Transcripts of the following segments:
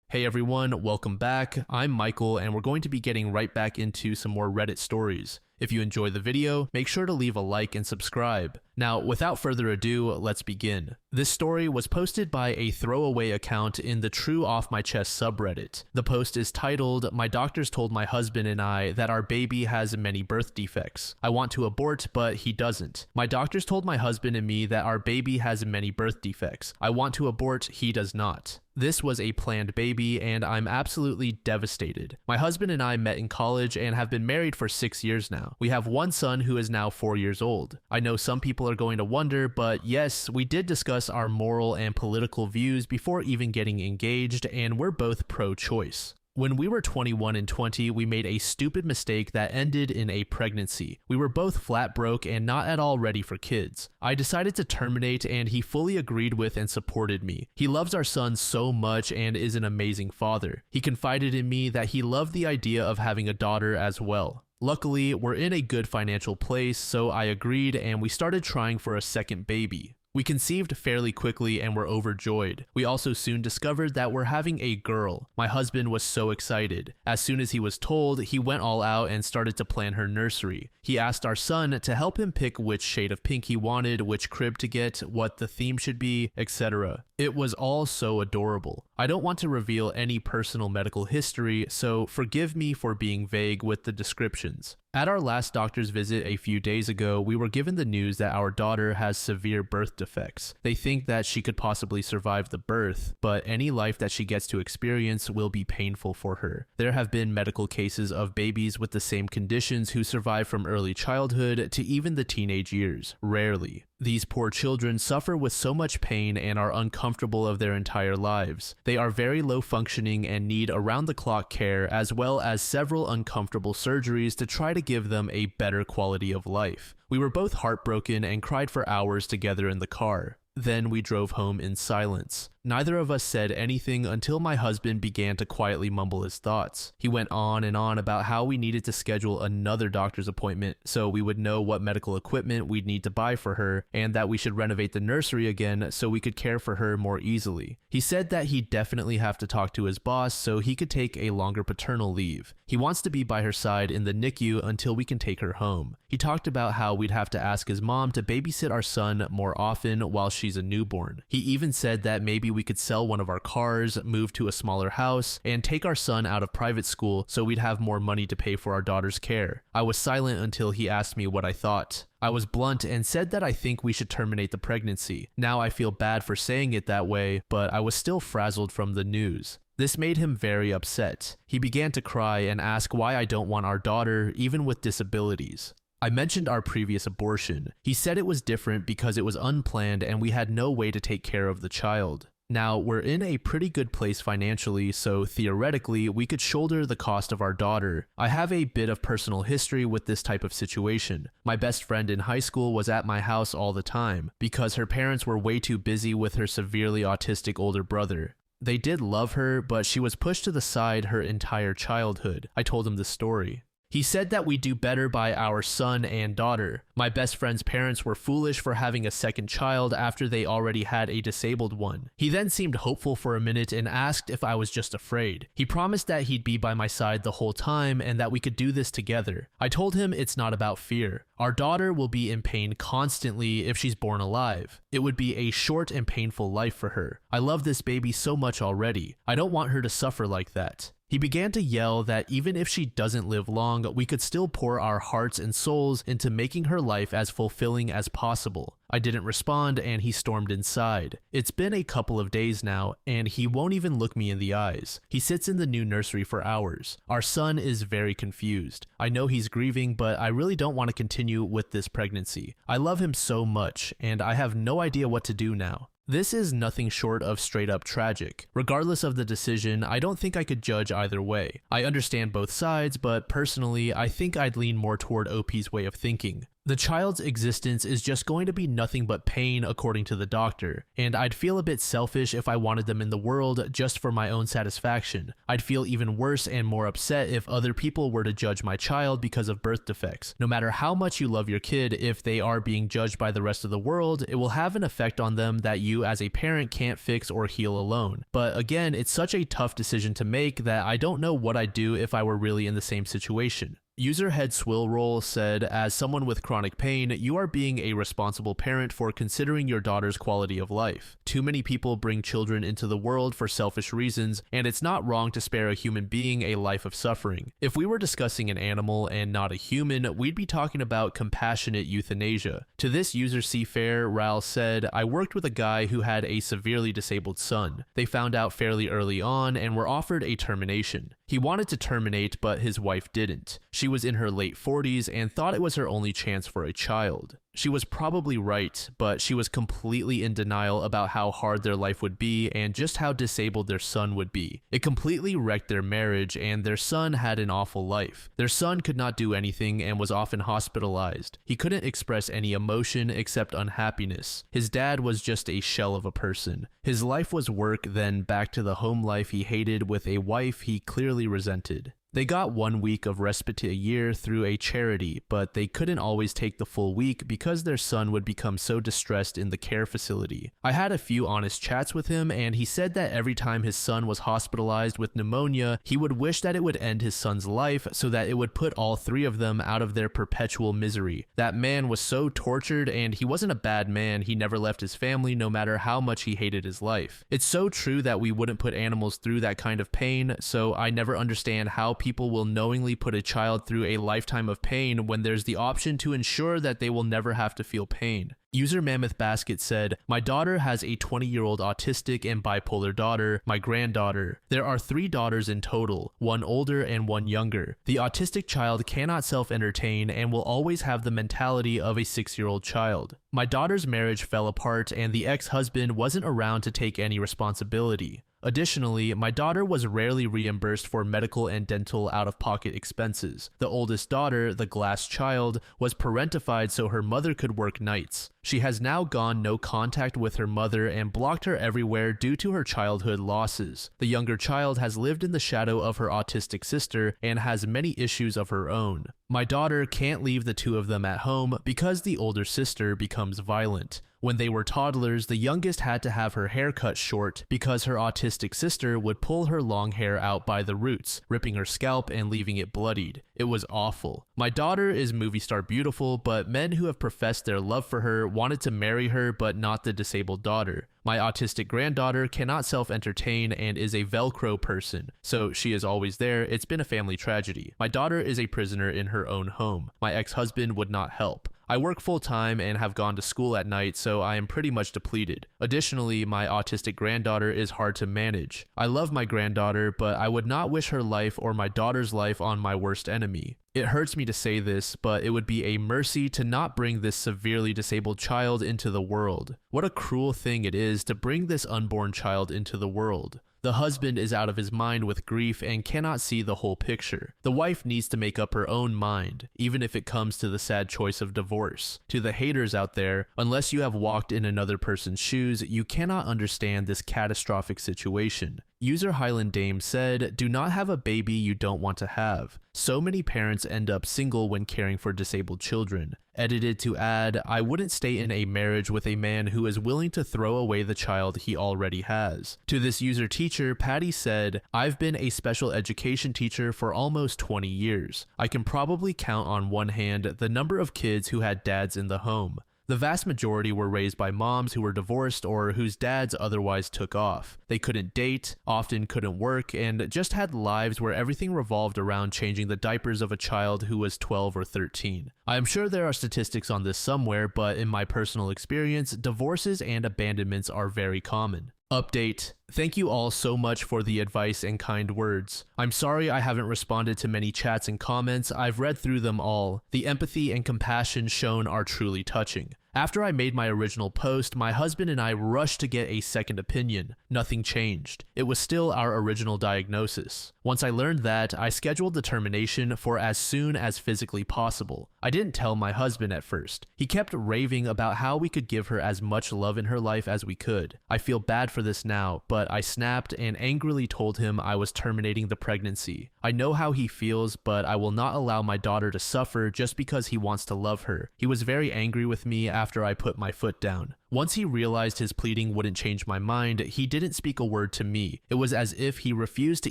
Hey everyone, welcome back. I'm Michael and we're going to be getting right back into some more Reddit stories. If you enjoyed the video, make sure to leave a like and subscribe. Now, without further ado, let's begin. This story was posted by a throwaway account in the True Off My Chest subreddit. The post is titled, "My doctors told my husband and I that our baby has many birth defects. I want to abort, but he doesn't. My doctors told my husband and me that our baby has many birth defects. I want to abort, he does not. This was a planned baby and I'm absolutely devastated. My husband and I met in college and have been married for 6 years now. We have one son who is now 4 years old. I know some people are going to wonder, but yes, we did discuss our moral and political views before even getting engaged, and we're both pro-choice. When we were 21 and 20, we made a stupid mistake that ended in a pregnancy. We were both flat broke and not at all ready for kids. I decided to terminate and he fully agreed with and supported me. He loves our son so much and is an amazing father. He confided in me that he loved the idea of having a daughter as well. Luckily, we're in a good financial place, so I agreed and we started trying for a second baby. We conceived fairly quickly and were overjoyed. We also soon discovered that we're having a girl. My husband was so excited. As soon as he was told, he went all out and started to plan her nursery. He asked our son to help him pick which shade of pink he wanted, which crib to get, what the theme should be, etc. It was all so adorable. I don't want to reveal any personal medical history, so forgive me for being vague with the descriptions. At our last doctor's visit a few days ago, we were given the news that our daughter has severe birth defects. They think that she could possibly survive the birth, but any life that she gets to experience will be painful for her. There have been medical cases of babies with the same conditions who survive from early childhood to even the teenage years. Rarely. These poor children suffer with so much pain and are uncomfortable of their entire lives. They are very low functioning and need around-the-clock care as well as several uncomfortable surgeries to try to give them a better quality of life. We were both heartbroken and cried for hours together in the car. Then we drove home in silence. Neither of us said anything until my husband began to quietly mumble his thoughts. He went on and on about how we needed to schedule another doctor's appointment so we would know what medical equipment we'd need to buy for her, and that we should renovate the nursery again so we could care for her more easily. He said that he'd definitely have to talk to his boss so he could take a longer paternal leave. He wants to be by her side in the NICU until we can take her home. He talked about how we'd have to ask his mom to babysit our son more often while she's a newborn. He even said that maybe we could sell one of our cars, move to a smaller house, and take our son out of private school so we'd have more money to pay for our daughter's care. I was silent until he asked me what I thought. I was blunt and said that I think we should terminate the pregnancy. Now I feel bad for saying it that way, but I was still frazzled from the news. This made him very upset. He began to cry and ask why I don't want our daughter, even with disabilities. I mentioned our previous abortion. He said it was different because it was unplanned and we had no way to take care of the child. Now, we're in a pretty good place financially, so theoretically, we could shoulder the cost of our daughter. I have a bit of personal history with this type of situation. My best friend in high school was at my house all the time, because her parents were way too busy with her severely autistic older brother. They did love her, but she was pushed to the side her entire childhood. I told him the story. He said that we do better by our son and daughter. My best friend's parents were foolish for having a second child after they already had a disabled one. He then seemed hopeful for a minute and asked if I was just afraid. He promised that he'd be by my side the whole time and that we could do this together. I told him it's not about fear. Our daughter will be in pain constantly if she's born alive. It would be a short and painful life for her. I love this baby so much already. I don't want her to suffer like that. He began to yell that even if she doesn't live long, we could still pour our hearts and souls into making her life as fulfilling as possible. I didn't respond and he stormed inside. It's been a couple of days now and he won't even look me in the eyes. He sits in the new nursery for hours. Our son is very confused. I know he's grieving, but I really don't want to continue with this pregnancy. I love him so much and I have no idea what to do now. This is nothing short of straight up tragic. Regardless of the decision, I don't think I could judge either way. I understand both sides, but personally, I think I'd lean more toward OP's way of thinking. The child's existence is just going to be nothing but pain according to the doctor, and I'd feel a bit selfish if I wanted them in the world just for my own satisfaction. I'd feel even worse and more upset if other people were to judge my child because of birth defects. No matter how much you love your kid, if they are being judged by the rest of the world, it will have an effect on them that you as a parent can't fix or heal alone. But again, it's such a tough decision to make that I don't know what I'd do if I were really in the same situation. User Head Swill Roll said, as someone with chronic pain, you are being a responsible parent for considering your daughter's quality of life. Too many people bring children into the world for selfish reasons, and it's not wrong to spare a human being a life of suffering. If we were discussing an animal and not a human, we'd be talking about compassionate euthanasia. To this user Seafair, Ral said, I worked with a guy who had a severely disabled son. They found out fairly early on and were offered a termination. He wanted to terminate, but his wife didn't. She was in her late 40s and thought it was her only chance for a child. She was probably right, but she was completely in denial about how hard their life would be and just how disabled their son would be. It completely wrecked their marriage, and their son had an awful life. Their son could not do anything and was often hospitalized. He couldn't express any emotion except unhappiness. His dad was just a shell of a person. His life was work, then back to the home life he hated with a wife he clearly resented. They got 1 week of respite a year through a charity, but they couldn't always take the full week because their son would become so distressed in the care facility. I had a few honest chats with him, and he said that every time his son was hospitalized with pneumonia, he would wish that it would end his son's life so that it would put all three of them out of their perpetual misery. That man was so tortured, and he wasn't a bad man. He never left his family no matter how much he hated his life. It's so true that we wouldn't put animals through that kind of pain, so I never understand how people will knowingly put a child through a lifetime of pain when there's the option to ensure that they will never have to feel pain. User Mammoth Basket said, my daughter has a 20-year-old autistic and bipolar daughter, my granddaughter. There are 3 daughters in total, one older and one younger. The autistic child cannot self-entertain and will always have the mentality of a 6-year-old child. My daughter's marriage fell apart and the ex-husband wasn't around to take any responsibility. Additionally, my daughter was rarely reimbursed for medical and dental out-of-pocket expenses. The oldest daughter, the glass child, was parentified so her mother could work nights. She has now gone no contact with her mother and blocked her everywhere due to her childhood losses. The younger child has lived in the shadow of her autistic sister and has many issues of her own. My daughter can't leave the two of them at home because the older sister becomes violent. When they were toddlers, the youngest had to have her hair cut short because her autistic sister would pull her long hair out by the roots, ripping her scalp and leaving it bloodied. It was awful. My daughter is movie star beautiful, but men who have professed their love for her wanted to marry her but not the disabled daughter. My autistic granddaughter cannot self-entertain and is a Velcro person, so she is always there. It's been a family tragedy. My daughter is a prisoner in her own home. My ex-husband would not help. I work full-time and have gone to school at night, so I am pretty much depleted. Additionally, my autistic granddaughter is hard to manage. I love my granddaughter, but I would not wish her life or my daughter's life on my worst enemy. It hurts me to say this, but it would be a mercy to not bring this severely disabled child into the world. What a cruel thing it is to bring this unborn child into the world. The husband is out of his mind with grief and cannot see the whole picture. The wife needs to make up her own mind, even if it comes to the sad choice of divorce. To the haters out there, unless you have walked in another person's shoes, you cannot understand this catastrophic situation. User Highland Dame said, do not have a baby you don't want to have. So many parents end up single when caring for disabled children. Edited to add, I wouldn't stay in a marriage with a man who is willing to throw away the child he already has. To this user teacher, Patty said, I've been a special education teacher for almost 20 years. I can probably count on one hand the number of kids who had dads in the home. The vast majority were raised by moms who were divorced or whose dads otherwise took off. They couldn't date, often couldn't work, and just had lives where everything revolved around changing the diapers of a child who was 12 or 13. I am sure there are statistics on this somewhere, but in my personal experience, divorces and abandonments are very common. Update. Thank you all so much for the advice and kind words. I'm sorry I haven't responded to many chats and comments. I've read through them all. The empathy and compassion shown are truly touching. After I made my original post, my husband and I rushed to get a second opinion. Nothing changed. It was still our original diagnosis. Once I learned that, I scheduled the termination for as soon as physically possible. I didn't tell my husband at first. He kept raving about how we could give her as much love in her life as we could. I feel bad for this now, but I snapped and angrily told him I was terminating the pregnancy. I know how he feels, but I will not allow my daughter to suffer just because he wants to love her. He was very angry with me after I put my foot down. Once he realized his pleading wouldn't change my mind, he didn't speak a word to me. It was as if he refused to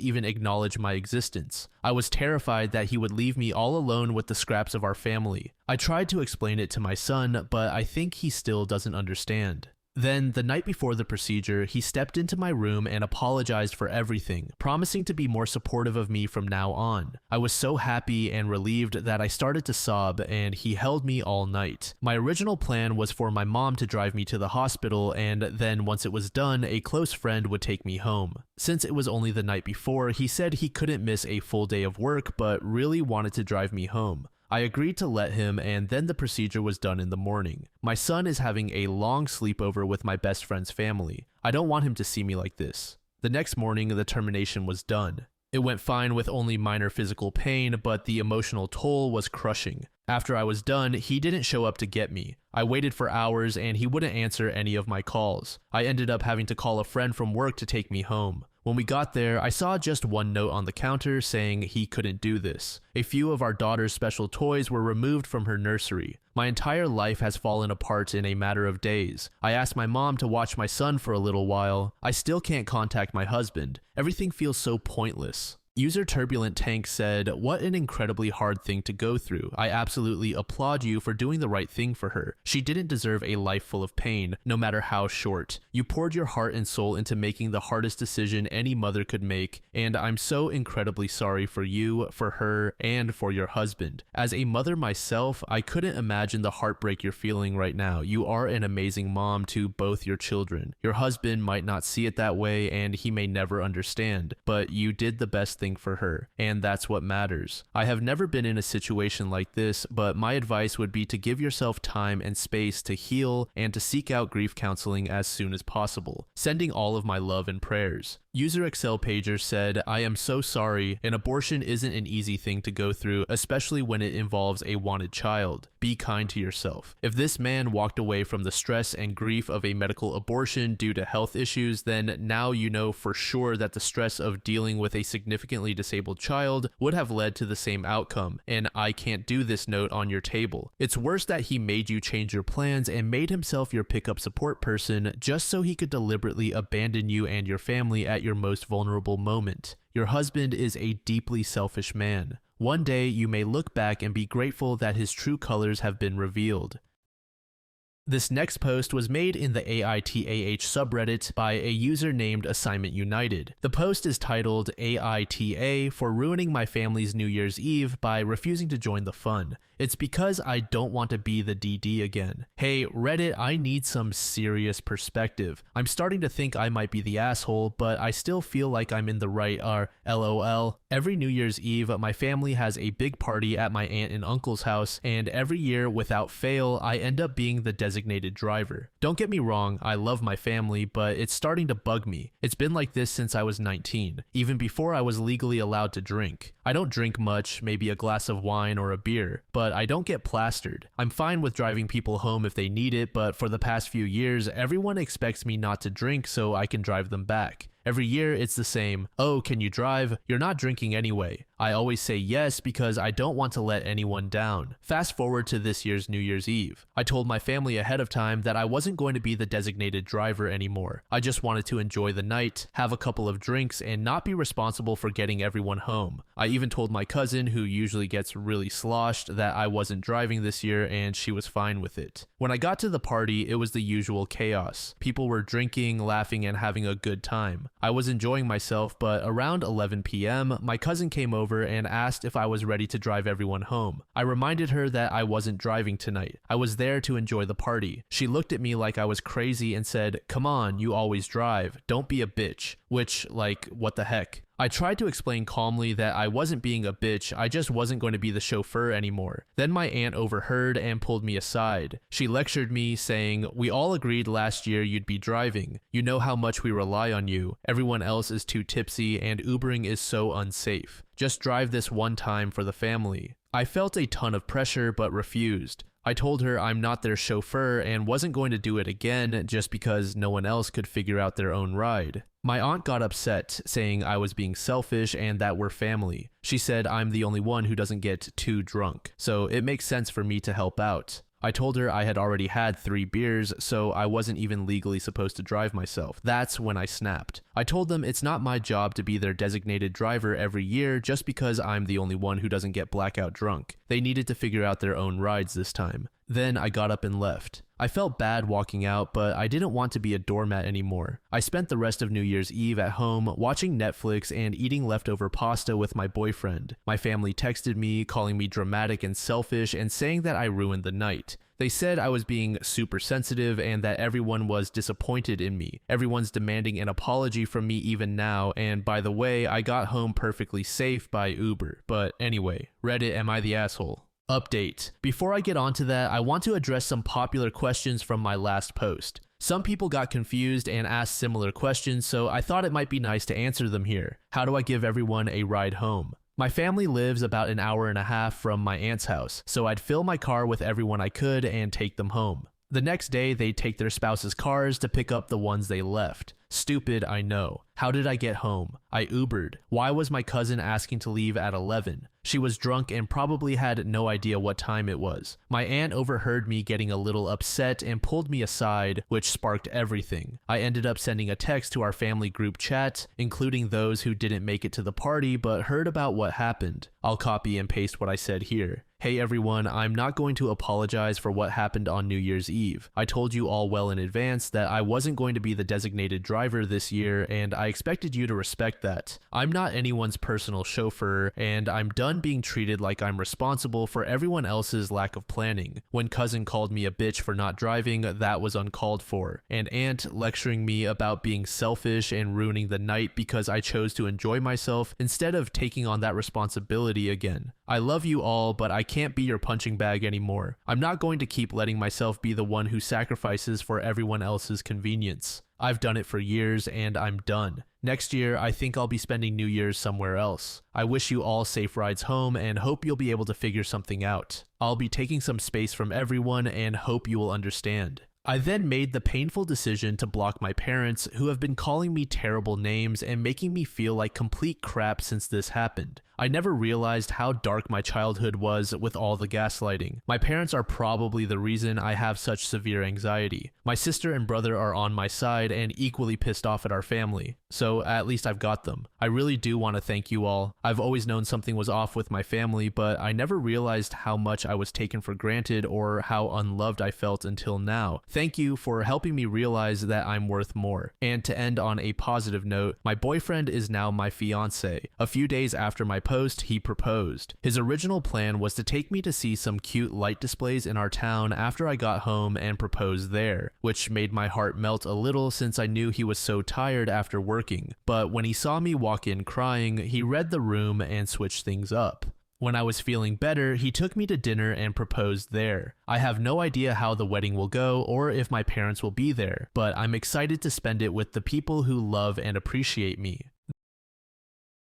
even acknowledge my existence. I was terrified that he would leave me all alone with the scraps of our family. I tried to explain it to my son, but I think he still doesn't understand. Then, the night before the procedure, he stepped into my room and apologized for everything, promising to be more supportive of me from now on. I was so happy and relieved that I started to sob, and he held me all night. My original plan was for my mom to drive me to the hospital, and then once it was done, a close friend would take me home. Since it was only the night before, he said he couldn't miss a full day of work, but really wanted to drive me home. I agreed to let him, and then the procedure was done in the morning. My son is having a long sleepover with my best friend's family. I don't want him to see me like this. The next morning, the termination was done. It went fine with only minor physical pain, but the emotional toll was crushing. After I was done, he didn't show up to get me. I waited for hours, and he wouldn't answer any of my calls. I ended up having to call a friend from work to take me home. When we got there, I saw just one note on the counter saying he couldn't do this. A few of our daughter's special toys were removed from her nursery. My entire life has fallen apart in a matter of days. I asked my mom to watch my son for a little while. I still can't contact my husband. Everything feels so pointless. User Turbulent Tank said, "What an incredibly hard thing to go through. I absolutely applaud you for doing the right thing for her. She didn't deserve a life full of pain, no matter how short. You poured your heart and soul into making the hardest decision any mother could make, and I'm so incredibly sorry for you, for her, and for your husband. As a mother myself, I couldn't imagine the heartbreak you're feeling right now. You are an amazing mom to both your children. Your husband might not see it that way, and he may never understand, but you did the best thing for her, and that's what matters. I have never been in a situation like this, but my advice would be to give yourself time and space to heal and to seek out grief counseling as soon as possible. Sending all of my love and prayers." User Excel Pager said, "I am so sorry. An abortion isn't an easy thing to go through, especially when it involves a wanted child. Be kind to yourself. If this man walked away from the stress and grief of a medical abortion due to health issues, then now you know for sure that the stress of dealing with a significantly disabled child would have led to the same outcome, and I can't do this note on your table. It's worse that he made you change your plans and made himself your pickup support person just so he could deliberately abandon you and your family at your most vulnerable moment. Your husband is a deeply selfish man. One day you may look back and be grateful that his true colors have been revealed." This next post was made in the AITAH subreddit by a user named Assignment United. The post is titled AITA for ruining my family's New Year's Eve by refusing to join the fun. It's because I don't want to be the DD again. Hey, Reddit, I need some serious perspective. I'm starting to think I might be the asshole, but I still feel like I'm in the right. LOL. Every New Year's Eve, my family has a big party at my aunt and uncle's house, and every year, without fail, I end up being the designated driver. Don't get me wrong, I love my family, but it's starting to bug me. It's been like this since I was 19, even before I was legally allowed to drink. I don't drink much, maybe a glass of wine or a beer, but I don't get plastered. I'm fine with driving people home if they need it, but for the past few years, everyone expects me not to drink so I can drive them back. Every year, it's the same. "Oh, can you drive? You're not drinking anyway." I always say yes because I don't want to let anyone down. Fast forward to this year's New Year's Eve. I told my family ahead of time that I wasn't going to be the designated driver anymore. I just wanted to enjoy the night, have a couple of drinks, and not be responsible for getting everyone home. I even told my cousin, who usually gets really sloshed, that I wasn't driving this year, and she was fine with it. When I got to the party, it was the usual chaos. People were drinking, laughing, and having a good time. I was enjoying myself, but around 11 p.m., my cousin came over and asked if I was ready to drive everyone home. I reminded her that I wasn't driving tonight. I was there to enjoy the party. She looked at me like I was crazy and said, "Come on, you always drive. Don't be a bitch." Which, like, what the heck? I tried to explain calmly that I wasn't being a bitch, I just wasn't going to be the chauffeur anymore. Then my aunt overheard and pulled me aside. She lectured me, saying, "We all agreed last year you'd be driving. You know how much we rely on you. Everyone else is too tipsy and Ubering is so unsafe. Just drive this one time for the family." I felt a ton of pressure but refused. I told her I'm not their chauffeur and wasn't going to do it again just because no one else could figure out their own ride. My aunt got upset, saying I was being selfish and that we're family. She said I'm the only one who doesn't get too drunk, so it makes sense for me to help out. I told her I had already had 3 beers, so I wasn't even legally supposed to drive myself. That's when I snapped. I told them it's not my job to be their designated driver every year just because I'm the only one who doesn't get blackout drunk. They needed to figure out their own rides this time. Then I got up and left. I felt bad walking out, but I didn't want to be a doormat anymore. I spent the rest of New Year's Eve at home watching Netflix and eating leftover pasta with my boyfriend. My family texted me, calling me dramatic and selfish and saying that I ruined the night. They said I was being super sensitive and that everyone was disappointed in me. Everyone's demanding an apology from me even now, and by the way, I got home perfectly safe by Uber. But anyway, Reddit, am I the asshole? Update. Before I get onto that, I want to address some popular questions from my last post. Some people got confused and asked similar questions, so I thought it might be nice to answer them here. How do I give everyone a ride home? My family lives about an hour and a half from my aunt's house, so I'd fill my car with everyone I could and take them home. The next day, they'd take their spouse's cars to pick up the ones they left. Stupid, I know. How did I get home? I Ubered. Why was my cousin asking to leave at 11? She was drunk and probably had no idea what time it was. My aunt overheard me getting a little upset and pulled me aside, which sparked everything. I ended up sending a text to our family group chat, including those who didn't make it to the party but heard about what happened. I'll copy and paste what I said here. Hey everyone, I'm not going to apologize for what happened on New Year's Eve. I told you all well in advance that I wasn't going to be the designated driver this year, and I expected you to respect that. I'm not anyone's personal chauffeur, and I'm done being treated like I'm responsible for everyone else's lack of planning. When cousin called me a bitch for not driving, that was uncalled for. And aunt lecturing me about being selfish and ruining the night because I chose to enjoy myself instead of taking on that responsibility again. I love you all, but I can't be your punching bag anymore. I'm not going to keep letting myself be the one who sacrifices for everyone else's convenience. I've done it for years and I'm done. Next year, I think I'll be spending New Year's somewhere else. I wish you all safe rides home and hope you'll be able to figure something out. I'll be taking some space from everyone and hope you will understand. I then made the painful decision to block my parents, who have been calling me terrible names and making me feel like complete crap since this happened. I never realized how dark my childhood was with all the gaslighting. My parents are probably the reason I have such severe anxiety. My sister and brother are on my side and equally pissed off at our family, so at least I've got them. I really do want to thank you all. I've always known something was off with my family, but I never realized how much I was taken for granted or how unloved I felt until now. Thank you for helping me realize that I'm worth more. And to end on a positive note, my boyfriend is now my fiance. A few days after my post, he proposed. His original plan was to take me to see some cute light displays in our town after I got home and propose there, which made my heart melt a little since I knew he was so tired after working. But when he saw me walk in crying, he read the room and switched things up. When I was feeling better, he took me to dinner and proposed there. I have no idea how the wedding will go or if my parents will be there, but I'm excited to spend it with the people who love and appreciate me.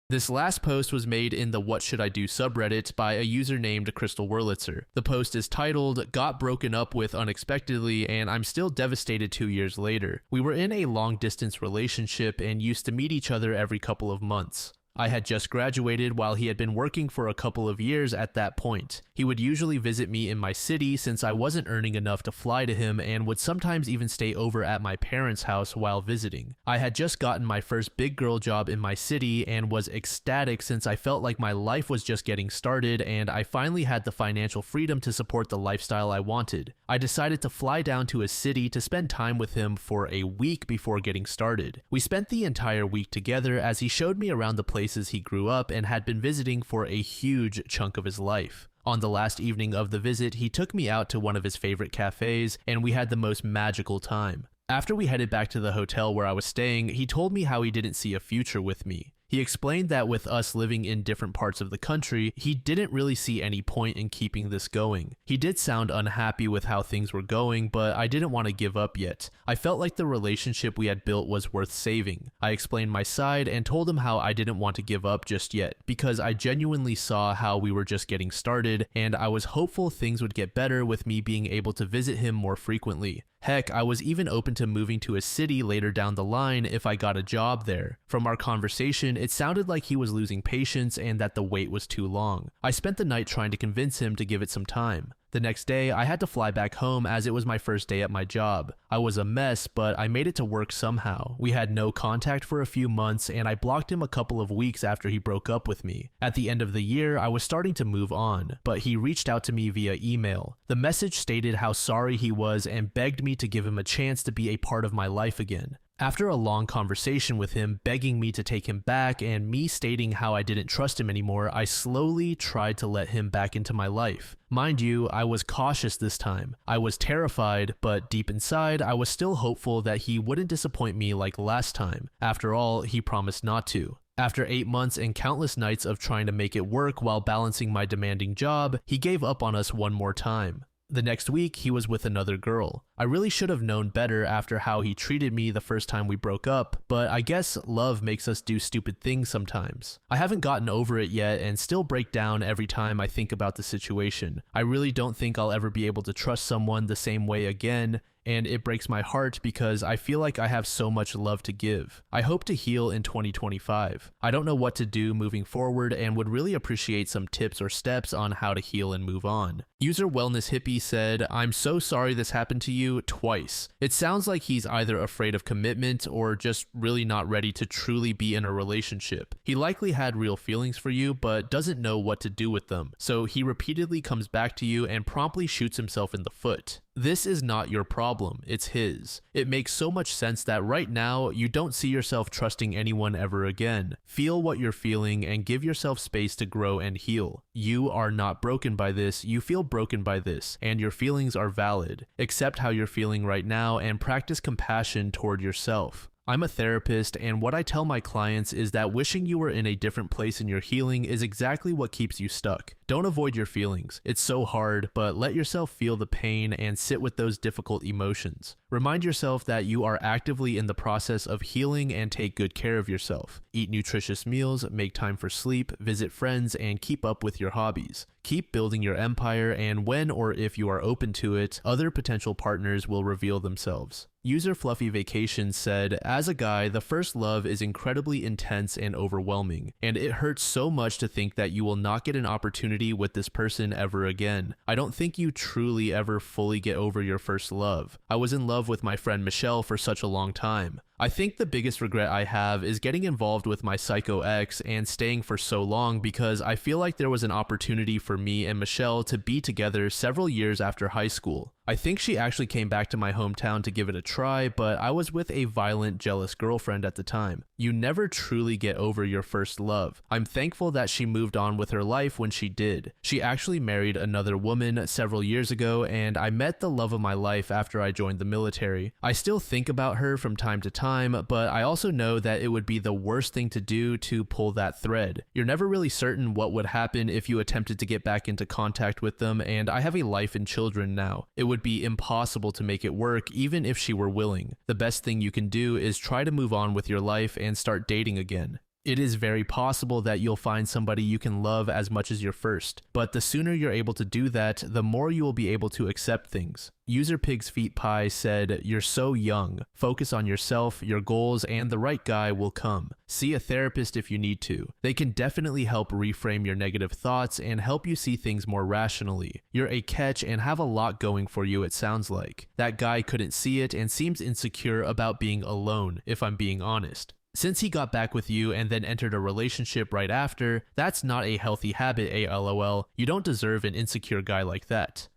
This last post was made in the What Should I Do subreddit by a user named Crystal Wurlitzer. The post is titled, "Got broken up with unexpectedly and I'm still devastated 2 years later. We were in a long distance relationship and used to meet each other every couple of months. I had just graduated while he had been working for a couple of years at that point. He would usually visit me in my city since I wasn't earning enough to fly to him and would sometimes even stay over at my parents' house while visiting. I had just gotten my first big girl job in my city and was ecstatic since I felt like my life was just getting started and I finally had the financial freedom to support the lifestyle I wanted. I decided to fly down to his city to spend time with him for a week before getting started. We spent the entire week together as he showed me around the places he grew up and had been visiting for a huge chunk of his life. On the last evening of the visit, he took me out to one of his favorite cafes, and we had the most magical time. After we headed back to the hotel where I was staying, he told me how he didn't see a future with me. He explained that with us living in different parts of the country, he didn't really see any point in keeping this going. He did sound unhappy with how things were going, but I didn't want to give up yet. I felt like the relationship we had built was worth saving. I explained my side and told him how I didn't want to give up just yet, because I genuinely saw how we were just getting started, and I was hopeful things would get better with me being able to visit him more frequently. Heck, I was even open to moving to a city later down the line if I got a job there. From our conversation, it sounded like he was losing patience and that the wait was too long. I spent the night trying to convince him to give it some time. The next day, I had to fly back home as it was my first day at my job. I was a mess, but I made it to work somehow. We had no contact for a few months, and I blocked him a couple of weeks after he broke up with me. At the end of the year, I was starting to move on, but he reached out to me via email. The message stated how sorry he was and begged me to give him a chance to be a part of my life again. After a long conversation with him begging me to take him back and me stating how I didn't trust him anymore, I slowly tried to let him back into my life. Mind you, I was cautious this time. I was terrified, but deep inside, I was still hopeful that he wouldn't disappoint me like last time. After all, he promised not to. After 8 months and countless nights of trying to make it work while balancing my demanding job, he gave up on us one more time. The next week, he was with another girl. I really should have known better after how he treated me the first time we broke up, but I guess love makes us do stupid things sometimes. I haven't gotten over it yet and still break down every time I think about the situation. I really don't think I'll ever be able to trust someone the same way again, and it breaks my heart because I feel like I have so much love to give. I hope to heal in 2025. I don't know what to do moving forward and would really appreciate some tips or steps on how to heal and move on. User Wellness Hippie said, "I'm so sorry this happened to you twice. It sounds like he's either afraid of commitment or just really not ready to truly be in a relationship. He likely had real feelings for you but doesn't know what to do with them, so he repeatedly comes back to you and promptly shoots himself in the foot. This is not your problem, it's his. It makes so much sense that right now, you don't see yourself trusting anyone ever again. Feel what you're feeling and give yourself space to grow and heal. You are not broken by this, you feel broken by this, and your feelings are valid. Accept how you're feeling right now and practice compassion toward yourself. I'm a therapist, and what I tell my clients is that wishing you were in a different place in your healing is exactly what keeps you stuck. Don't avoid your feelings. It's so hard, but let yourself feel the pain and sit with those difficult emotions. Remind yourself that you are actively in the process of healing and take good care of yourself. Eat nutritious meals, make time for sleep, visit friends, and keep up with your hobbies. Keep building your empire, and when or if you are open to it, other potential partners will reveal themselves." User Fluffy Vacations said, "As a guy, the first love is incredibly intense and overwhelming, and it hurts so much to think that you will not get an opportunity with this person ever again. I don't think you truly ever fully get over your first love. I was in love with my friend Michelle for such a long time. I think the biggest regret I have is getting involved with my psycho ex and staying for so long because I feel like there was an opportunity for me and Michelle to be together several years after high school. I think she actually came back to my hometown to give it a try, but I was with a violent, jealous girlfriend at the time. You never truly get over your first love. I'm thankful that she moved on with her life when she did. She actually married another woman several years ago, and I met the love of my life after I joined the military. I still think about her from time to time, but I also know that it would be the worst thing to do to pull that thread. You're never really certain what would happen if you attempted to get back into contact with them, and I have a life and children now. It would be impossible to make it work even if she were willing. The best thing you can do is try to move on with your life and start dating again. It is very possible that you'll find somebody you can love as much as your first, but the sooner you're able to do that, the more you will be able to accept things." User Pig's Feet Pie said, "You're so young. Focus on yourself, your goals, and the right guy will come. See a therapist if you need to. They can definitely help reframe your negative thoughts and help you see things more rationally. You're a catch and have a lot going for you, it sounds like. That guy couldn't see it and seems insecure about being alone, if I'm being honest. Since he got back with you and then entered a relationship right after, that's not a healthy habit, ALOL. You don't deserve an insecure guy like that."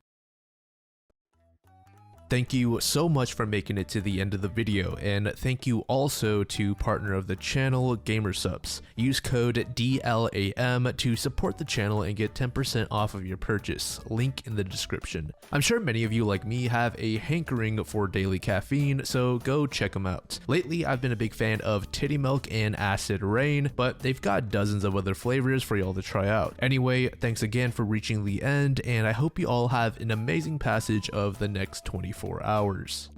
Thank you so much for making it to the end of the video, and thank you also to partner of the channel, GamerSupps. Use code DLAM to support the channel and get 10% off of your purchase, link in the description. I'm sure many of you like me have a hankering for daily caffeine, so go check them out. Lately, I've been a big fan of Titty Milk and Acid Rain, but they've got dozens of other flavors for y'all to try out. Anyway, thanks again for reaching the end, and I hope you all have an amazing passage of the next 24 hours.